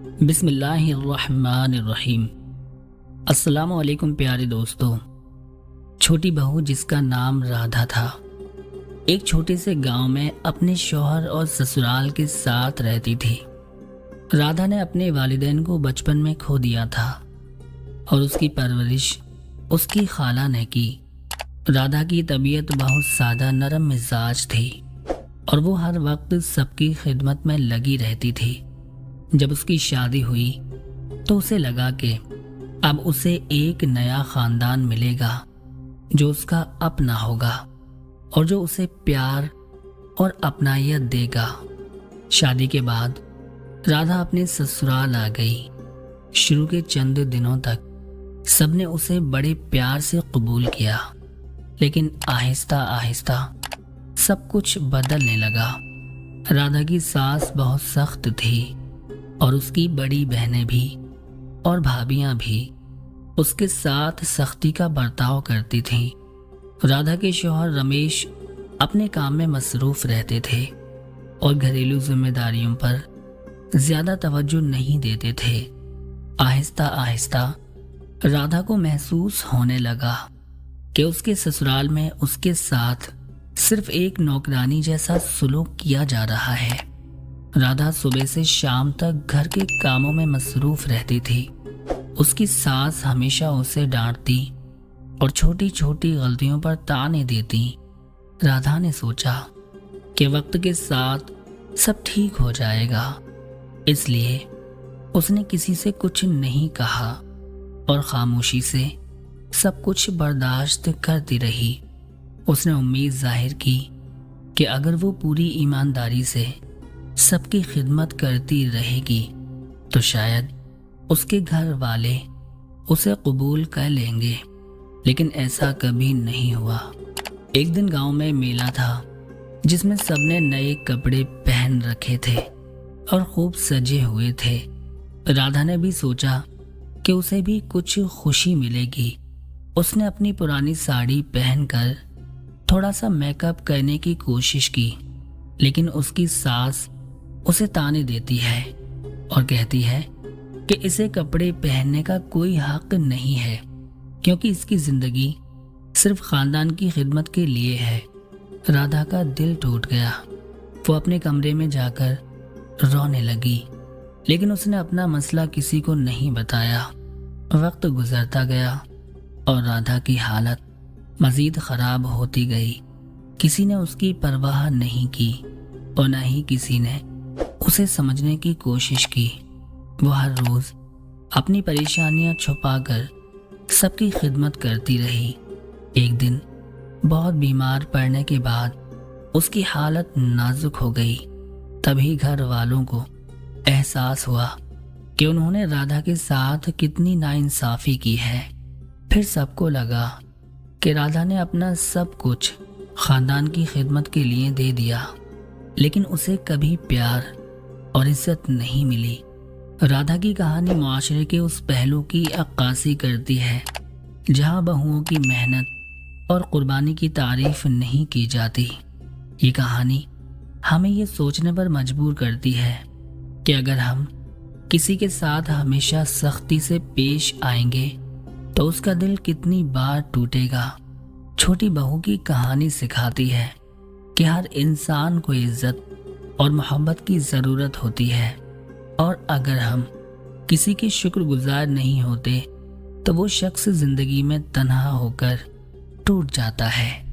बिस्मिल्लाहिर्रहमानिर्रहीम। अस्सलाम वालेकुम प्यारे दोस्तों। छोटी बहू जिसका नाम राधा था, एक छोटे से गांव में अपने शौहर और ससुराल के साथ रहती थी। राधा ने अपने वालिदैन को बचपन में खो दिया था और उसकी परवरिश उसकी खाला ने की। राधा की तबीयत बहुत सादा नरम मिजाज थी और वो हर वक्त सबकी खिदमत में लगी रहती थी। जब उसकी शादी हुई तो उसे लगा कि अब उसे एक नया खानदान मिलेगा जो उसका अपना होगा और जो उसे प्यार और अपनायत देगा। शादी के बाद राधा अपने ससुराल आ गई। शुरू के चंद दिनों तक सबने उसे बड़े प्यार से कबूल किया, लेकिन आहिस्ता आहिस्ता सब कुछ बदलने लगा। राधा की सास बहुत सख्त थी और उसकी बड़ी बहनें भी और भाभियां भी उसके साथ सख्ती का बर्ताव करती थीं। राधा के शौहर रमेश अपने काम में मसरूफ रहते थे और घरेलू जिम्मेदारियों पर ज्यादा तवज्जो नहीं देते थे। आहिस्ता आहिस्ता राधा को महसूस होने लगा कि उसके ससुराल में उसके साथ सिर्फ एक नौकरानी जैसा सुलूक किया जा रहा है। राधा सुबह से शाम तक घर के कामों में मसरूफ रहती थी। उसकी सास हमेशा उसे डांटती और छोटी छोटी गलतियों पर ताने देती। राधा ने सोचा कि वक्त के साथ सब ठीक हो जाएगा, इसलिए उसने किसी से कुछ नहीं कहा और खामोशी से सब कुछ बर्दाश्त करती रही। उसने उम्मीद जाहिर की कि अगर वो पूरी ईमानदारी से सबकी खिदमत करती रहेगी तो शायद उसके घर वाले उसे कबूल कर लेंगे, लेकिन ऐसा कभी नहीं हुआ। एक दिन गांव में मेला था जिसमें सबने नए कपड़े पहन रखे थे और खूब सजे हुए थे। राधा ने भी सोचा कि उसे भी कुछ खुशी मिलेगी। उसने अपनी पुरानी साड़ी पहनकर थोड़ा सा मेकअप करने की कोशिश की, लेकिन उसकी सास उसे ताने देती है और कहती है कि इसे कपड़े पहनने का कोई हक नहीं है, क्योंकि इसकी जिंदगी सिर्फ खानदान की खिदमत के लिए है। राधा का दिल टूट गया। वो अपने कमरे में जाकर रोने लगी, लेकिन उसने अपना मसला किसी को नहीं बताया। वक्त गुजरता गया और राधा की हालत मजीद खराब होती गई। किसी ने उसकी परवाह नहीं की और न ही किसी ने उसे समझने की कोशिश की। वो हर रोज अपनी परेशानियां छुपाकर सबकी खिदमत करती रही। एक दिन बहुत बीमार पड़ने के बाद उसकी हालत नाजुक हो गई। तभी घर वालों को एहसास हुआ कि उन्होंने राधा के साथ कितनी नाइंसाफी की है। फिर सबको लगा कि राधा ने अपना सब कुछ खानदान की खिदमत के लिए दे दिया, लेकिन उसे कभी प्यार और इज्जत नहीं मिली। राधा की कहानी मुआशरे के उस पहलू की अक्कासी करती है जहां बहुओं की मेहनत और कुर्बानी की तारीफ नहीं की जाती। ये कहानी हमें ये सोचने पर मजबूर करती है कि अगर हम किसी के साथ हमेशा सख्ती से पेश आएंगे तो उसका दिल कितनी बार टूटेगा। छोटी बहू की कहानी सिखाती है कि हर इंसान को इज्जत और मोहब्बत की ज़रूरत होती है, और अगर हम किसी के शुक्रगुजार नहीं होते तो वो शख्स ज़िंदगी में तन्हा होकर टूट जाता है।